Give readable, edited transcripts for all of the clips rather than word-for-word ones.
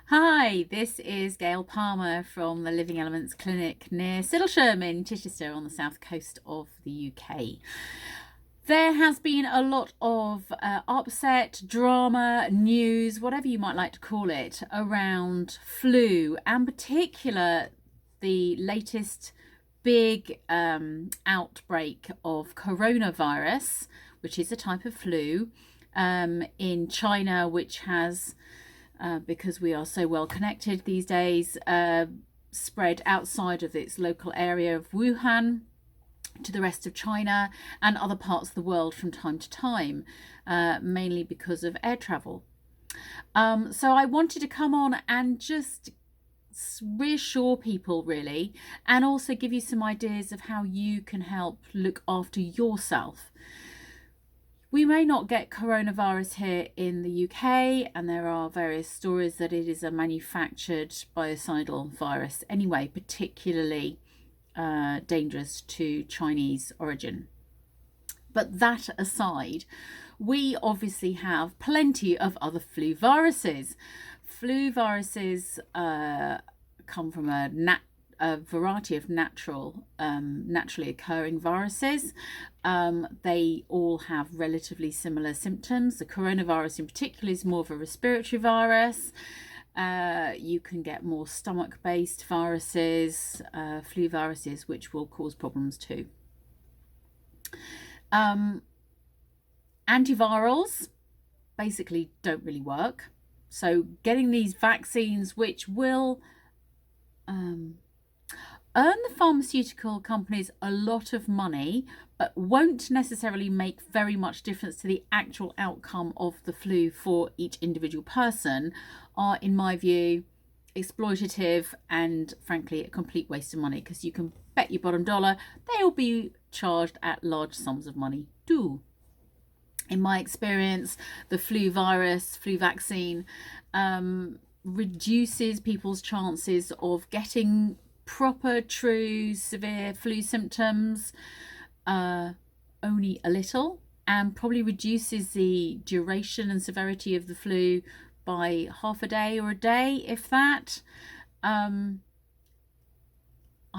Hi, this is Gayle Palmer from the Living Elements Clinic near Sidlesham in Chichester on the south coast of the UK. There has been a lot of upset, drama, news, whatever you might like to call it, around flu, and particular the latest big outbreak of coronavirus, which is a type of flu in China, which has because we are so well connected these days, spread outside of its local area of Wuhan to the rest of China and other parts of the world from time to time, mainly because of air travel. So I wanted to come on and just reassure people, really, and also give you some ideas of how you can help look after yourself. We may not get coronavirus here in the UK, and there are various stories that it is a manufactured biocidal virus anyway, particularly dangerous to Chinese origin. But that aside, we obviously have plenty of other flu viruses. Flu viruses come from a variety of naturally occurring viruses. They all have relatively similar symptoms. The coronavirus in particular is more of a respiratory virus. You can get more stomach-based viruses, flu viruses, which will cause problems too. Antivirals basically don't really work. So getting these vaccines, which will earn the pharmaceutical companies a lot of money, but won't necessarily make very much difference to the actual outcome of the flu for each individual person, are, in my view, exploitative and frankly a complete waste of money, because you can bet your bottom dollar they'll be charged at large sums of money too. In my experience, the flu vaccine reduces people's chances of getting proper, true, severe flu symptoms only a little, and probably reduces the duration and severity of the flu by half a day or a day, if that. I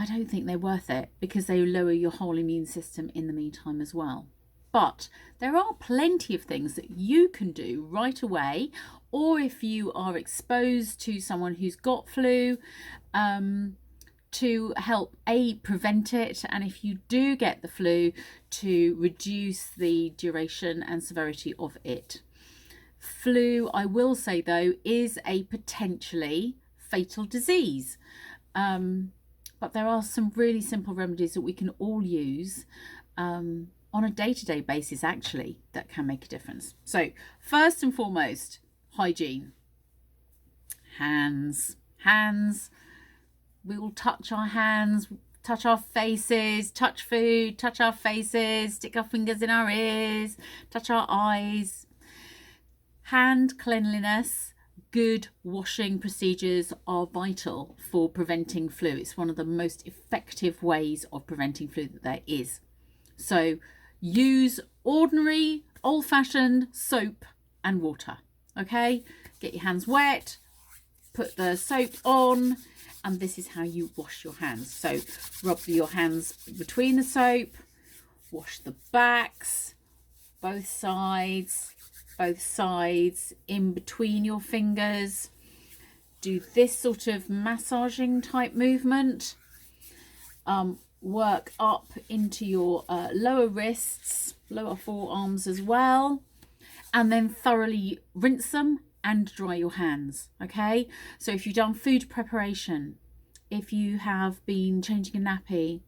don't think they're worth it, because they lower your whole immune system in the meantime as well. But there are plenty of things that you can do right away, or if you are exposed to someone who's got flu, to help prevent it, and if you do get the flu, to reduce the duration and severity of it. Flu, I will say though, is a potentially fatal disease, but there are some really simple remedies that we can all use on a day-to-day basis, actually, that can make a difference. So first and foremost, hygiene. Hands. We will touch our hands, touch our faces, touch food, touch our faces, stick our fingers in our ears, touch our eyes. Hand cleanliness, good washing procedures are vital for preventing flu. It's one of the most effective ways of preventing flu that there is. So use ordinary, old-fashioned soap and water, okay? Get your hands wet, put the soap on, and this is how you wash your hands. So rub your hands between the soap, wash the backs, both sides, in between your fingers. Do this sort of massaging type movement. Work up into your lower wrists, lower forearms as well, and then thoroughly rinse them and dry your hands, okay? So if you've done food preparation, if you have been changing a nappy,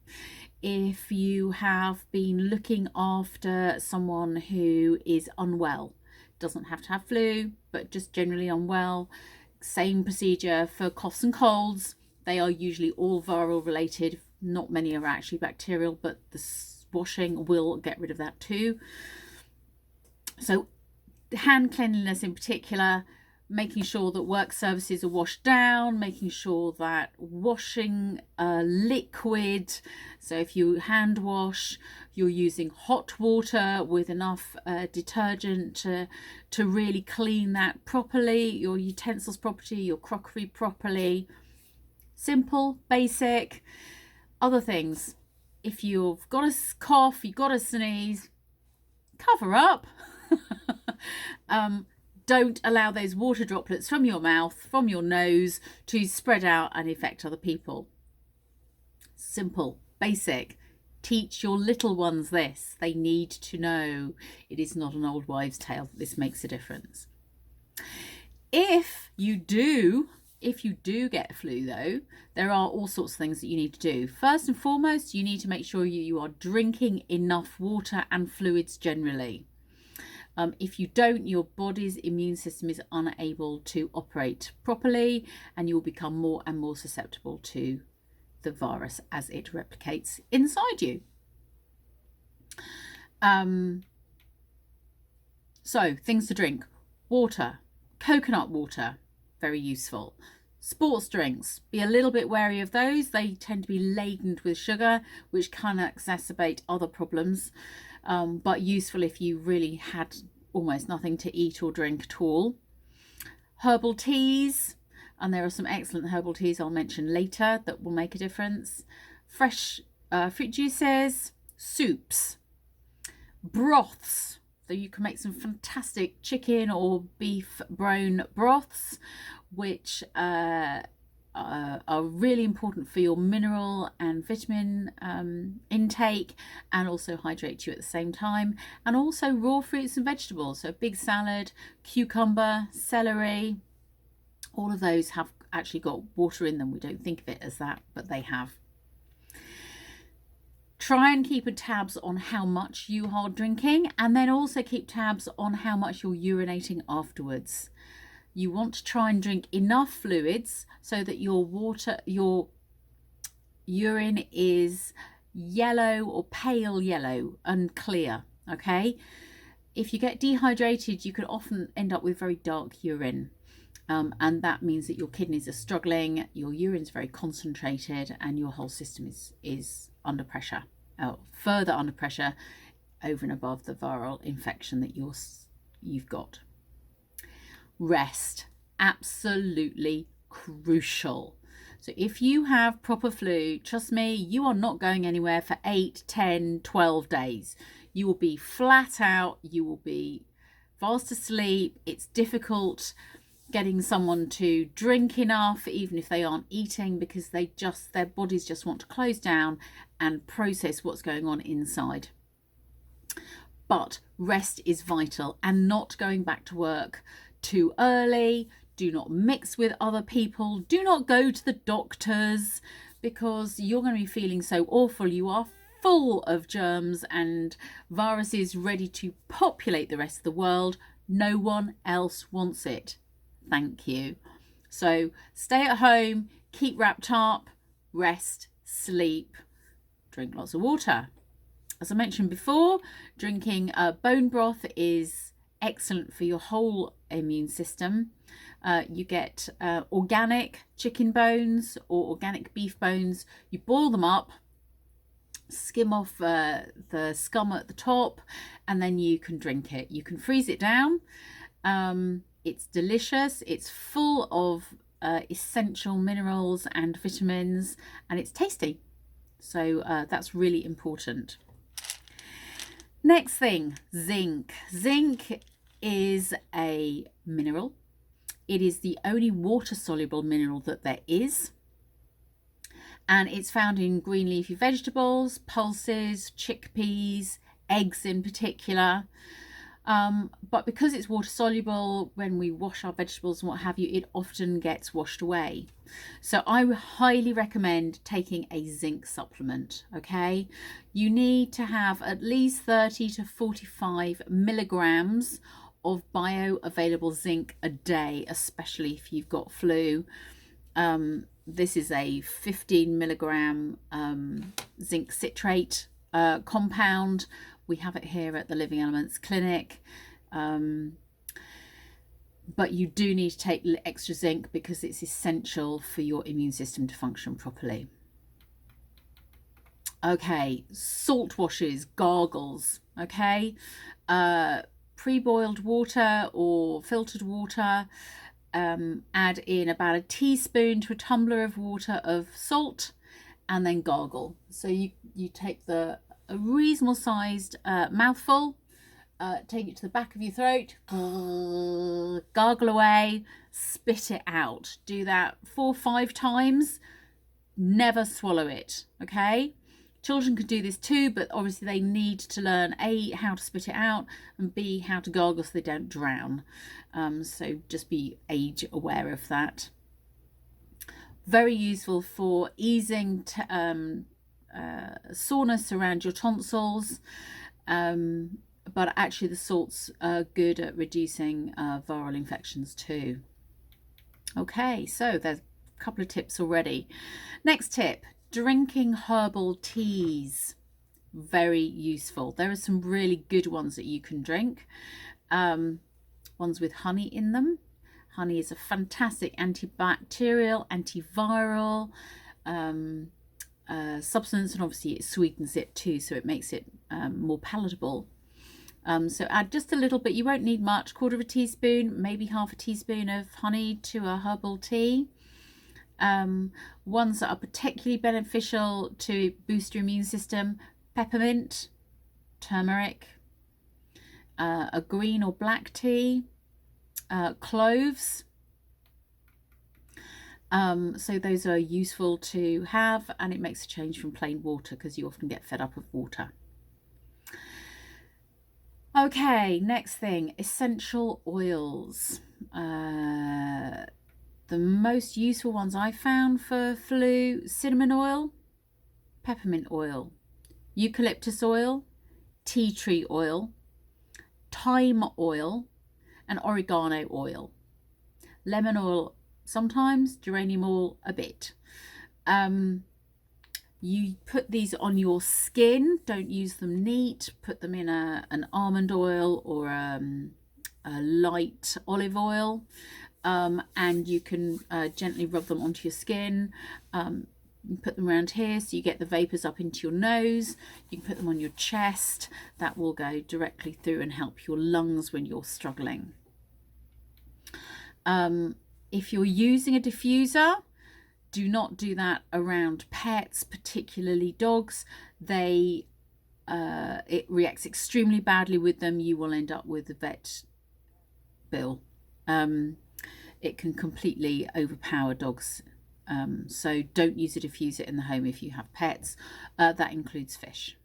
if you have been looking after someone who is unwell, doesn't have to have flu, but just generally unwell, same procedure for coughs and colds. They are usually all viral related. Not many are actually bacterial, but the washing will get rid of that too. So hand cleanliness in particular, making sure that work surfaces are washed down, making sure that washing liquid, so if you hand wash, you're using hot water with enough detergent to really clean that properly, your utensils properly, your crockery properly. Simple, basic. Other things, if you've got a cough, you've got a sneeze, cover up. Don't allow those water droplets from your mouth, from your nose, to spread out and affect other people. Simple, basic. Teach your little ones this. They need to know. It is not an old wives' tale. This makes a difference. If you do get a flu, though, there are all sorts of things that you need to do. First and foremost, you need to make sure you are drinking enough water and fluids generally. If you don't, your body's immune system is unable to operate properly, and you will become more and more susceptible to the virus as it replicates inside you. So things to drink: water, coconut water, very useful. Sports drinks, be a little bit wary of those. They tend to be laden with sugar, which can exacerbate other problems, but useful if you really had almost nothing to eat or drink at all. Herbal teas, and there are some excellent herbal teas I'll mention later that will make a difference. Fresh fruit juices, soups, broths. So you can make some fantastic chicken or beef bone broths, which are really important for your mineral and vitamin intake, and also hydrate you at the same time. And also raw fruits and vegetables, so big salad, cucumber, celery, all of those have actually got water in them. We don't think of it as that, but they have. Try and keep tabs on how much you are drinking, and then also keep tabs on how much you're urinating afterwards. You want to try and drink enough fluids so that your urine is yellow or pale yellow and clear, okay? If you get dehydrated, you can often end up with very dark urine. And that means that your kidneys are struggling, your urine's very concentrated, and your whole system is under pressure, further under pressure over and above the viral infection that you've got. Rest, absolutely crucial. So if you have proper flu, trust me, you are not going anywhere for 8, 10, 12 days. You will be flat out, you will be fast asleep. It's difficult getting someone to drink enough, even if they aren't eating, because their bodies just want to close down and process what's going on inside. But rest is vital, and not going back to work too early. Do not mix with other people. Do not go to the doctors, because you're going to be feeling so awful. You are full of germs and viruses ready to populate the rest of the world. No one else wants it. Thank you. So stay at home, keep wrapped up, rest, sleep, drink lots of water. As I mentioned before, drinking bone broth is excellent for your whole immune system. You get organic chicken bones or organic beef bones. You boil them up, skim off the scum at the top, and then you can drink it. You can freeze it down. It's delicious. It's full of essential minerals and vitamins, and it's tasty. So that's really important. Next thing, zinc. Zinc is a mineral. It is the only water-soluble mineral that there is. And it's found in green leafy vegetables, pulses, chickpeas, eggs in particular. But because it's water soluble, when we wash our vegetables and what have you, it often gets washed away. So I highly recommend taking a zinc supplement, okay? You need to have at least 30 to 45 milligrams of bioavailable zinc a day, especially if you've got flu. This is a 15 milligram zinc citrate compound. We have it here at the Living Elements Clinic. but you do need to take extra zinc because it's essential for your immune system to function properly. Okay, salt washes, gargles, okay, pre-boiled water or filtered water, add in about a teaspoon to a tumbler of water of salt, and then gargle. So you take a reasonable sized mouthful, take it to the back of your throat, gargle away, spit it out. Do that 4 or 5 times, never swallow it, okay? Children can do this too, but obviously they need to learn A, how to spit it out, and B, how to gargle so they don't drown. So just be age aware of that. Very useful for easing soreness around your tonsils, but actually the salts are good at reducing viral infections too. Okay, so there's a couple of tips already. Next tip, drinking herbal teas. Very useful. There are some really good ones that you can drink. Ones with honey in them. Honey is a fantastic antibacterial, antiviral substance, and obviously it sweetens it too, so it makes it more palatable. So add just a little bit. You won't need much, 1/4 teaspoon, maybe 1/2 teaspoon of honey to a herbal tea. Ones that are particularly beneficial to boost your immune system: peppermint, turmeric, a green or black tea, cloves. So those are useful to have, and it makes a change from plain water because you often get fed up of water. Okay, next thing, essential oils. The most useful ones I found for flu: cinnamon oil, peppermint oil, eucalyptus oil, tea tree oil, thyme oil, and oregano oil. Lemon oil sometimes, geranium oil a bit. You put these on your skin, don't use them neat, put them in an almond oil or a light olive oil, and you can gently rub them onto your skin. You put them around here so you get the vapors up into your nose. You can put them on your chest. That will go directly through and help your lungs when you're struggling. If you're using a diffuser, do not do that around pets, particularly dogs. It reacts extremely badly with them. You will end up with a vet bill. It can completely overpower dogs. So don't use a diffuser in the home if you have pets. That includes fish.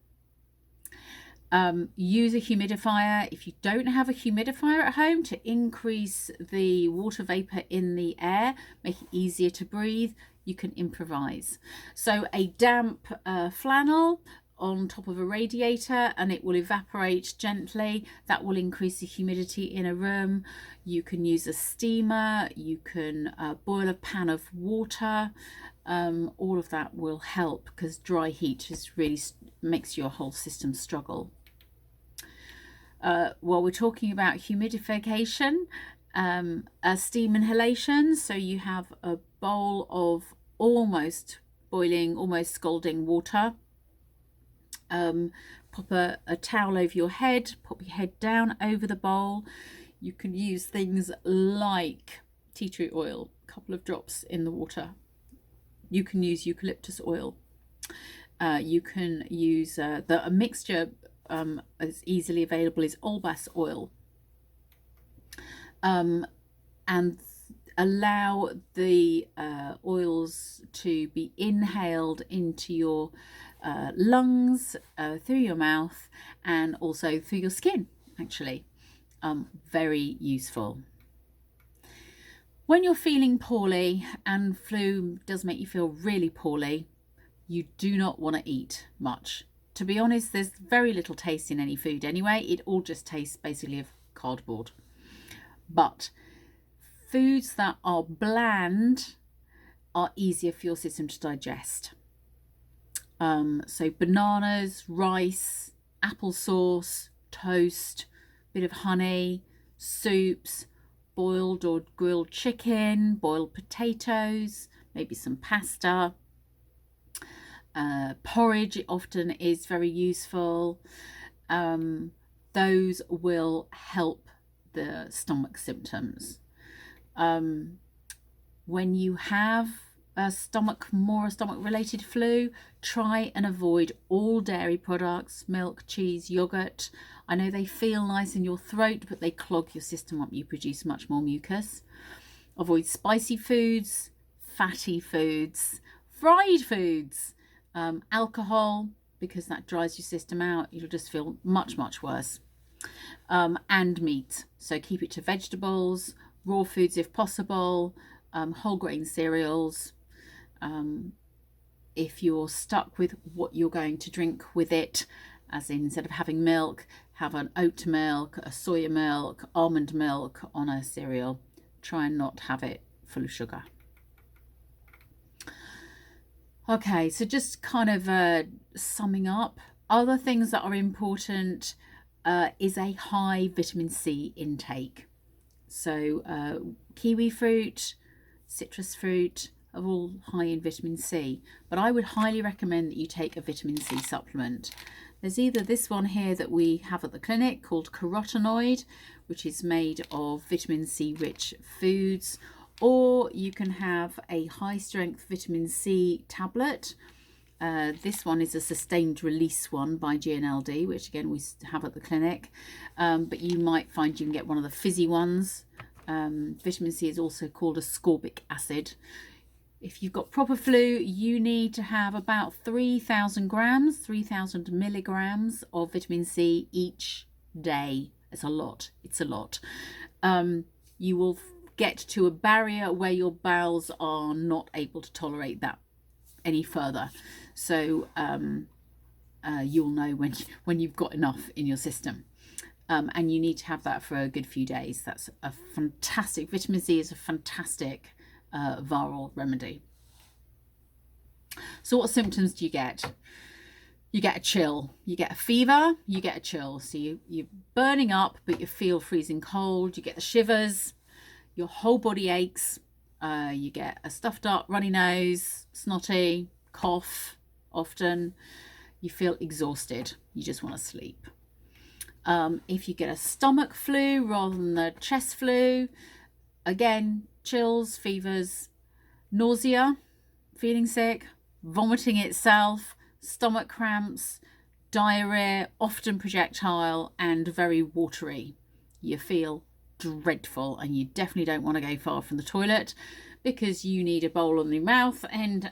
Use a humidifier if you don't have a humidifier at home to increase the water vapor in the air, make it easier to breathe. You can improvise. So a damp flannel on top of a radiator, and it will evaporate gently. That will increase the humidity in a room. You can use a steamer. You can boil a pan of water. All of that will help because dry heat just really makes your whole system struggle. While we're talking about humidification, steam inhalation. So you have a bowl of almost boiling, almost scalding water. Pop a towel over your head, pop your head down over the bowl. You can use things like tea tree oil, a couple of drops in the water. You can use eucalyptus oil. You can use a mixture as easily available is Olbas oil, and allow the oils to be inhaled into your lungs, through your mouth, and also through your skin, actually. Very useful. When you're feeling poorly, and flu does make you feel really poorly, you do not want to eat much. To be honest, there's very little taste in any food anyway. It all just tastes basically of cardboard. But foods that are bland are easier for your system to digest. So bananas, rice, applesauce, toast, bit of honey, soups, boiled or grilled chicken, boiled potatoes, maybe some pasta. Porridge often is very useful. Those will help the stomach symptoms. When you have a stomach related flu, try and avoid all dairy products, milk, cheese, yogurt. I know they feel nice in your throat, but they clog your system up. You produce much more mucus. Avoid spicy foods, fatty foods, fried foods, alcohol, because that dries your system out. You'll just feel much, much worse. And meat. So keep it to vegetables, raw foods if possible, whole grain cereals. If you're stuck with what you're going to drink with it, as in instead of having milk, have an oat milk, a soya milk, almond milk on a cereal. Try and not have it full of sugar. Okay, so just kind of summing up, other things that are important is a high vitamin C intake. So kiwi fruit, citrus fruit are all high in vitamin C, but I would highly recommend that you take a vitamin C supplement. There's either this one here that we have at the clinic called Coronovirus, which is made of vitamin C rich foods, or you can have a high strength vitamin C tablet. This one is a sustained release one by GNLD, which again we have at the clinic, but you might find you can get one of the fizzy ones. Vitamin C is also called ascorbic acid. If you've got proper flu, you need to have about 3,000 milligrams of vitamin C each day. It's a lot. It's a lot. You will get to a barrier where your bowels are not able to tolerate that any further. So you'll know when you've got enough in your system. And you need to have that for a good few days. That's a fantastic, vitamin C is a fantastic viral remedy. So what symptoms do you get? You get a chill, you get a fever, you get a chill. So you're burning up, but you feel freezing cold. You get the shivers, your whole body aches. You get a stuffed up, runny nose, snotty, cough often. You feel exhausted. You just want to sleep. If you get a stomach flu rather than the chest flu, again, chills, fevers, nausea, feeling sick, vomiting itself, stomach cramps, diarrhea, often projectile and very watery. You feel dreadful and you definitely don't want to go far from the toilet because you need a bowl on the mouth and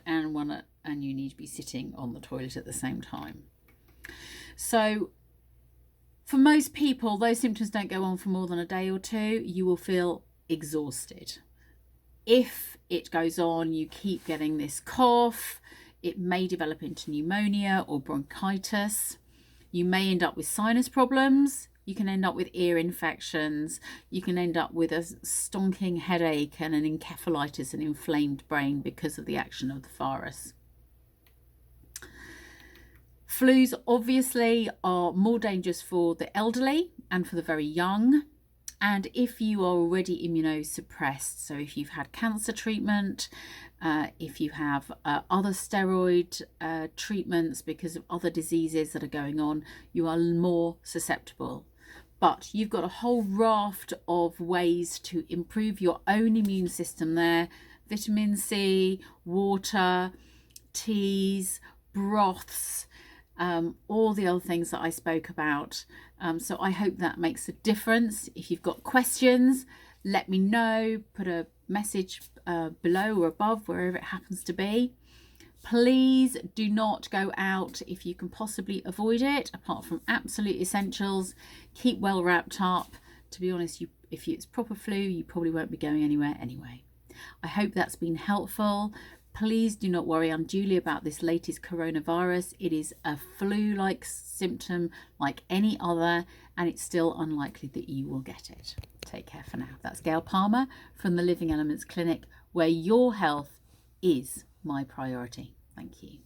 you need to be sitting on the toilet at the same time. So for most people, those symptoms don't go on for more than a day or two. You will feel exhausted. If it goes on, you keep getting this cough, it may develop into pneumonia or bronchitis. You may end up with sinus problems. You can end up with ear infections. You can end up with a stonking headache and an encephalitis, an inflamed brain because of the action of the virus. Flus obviously are more dangerous for the elderly and for the very young. And if you are already immunosuppressed, so if you've had cancer treatment, if you have other steroid treatments because of other diseases that are going on, you are more susceptible. But you've got a whole raft of ways to improve your own immune system there. Vitamin C, water, teas, broths, all the other things that I spoke about. So I hope that makes a difference. If you've got questions, let me know. Put a message below or above, wherever it happens to be. Please do not go out if you can possibly avoid it, apart from absolute essentials. Keep well wrapped up. To be honest, if it's proper flu, you probably won't be going anywhere anyway. I hope that's been helpful. Please do not worry unduly about this latest coronavirus. It is a flu-like symptom like any other, and it's still unlikely that you will get it. Take care for now. That's Gayle Palmer from the Living Elements Clinic, where your health is my priority. Thank you.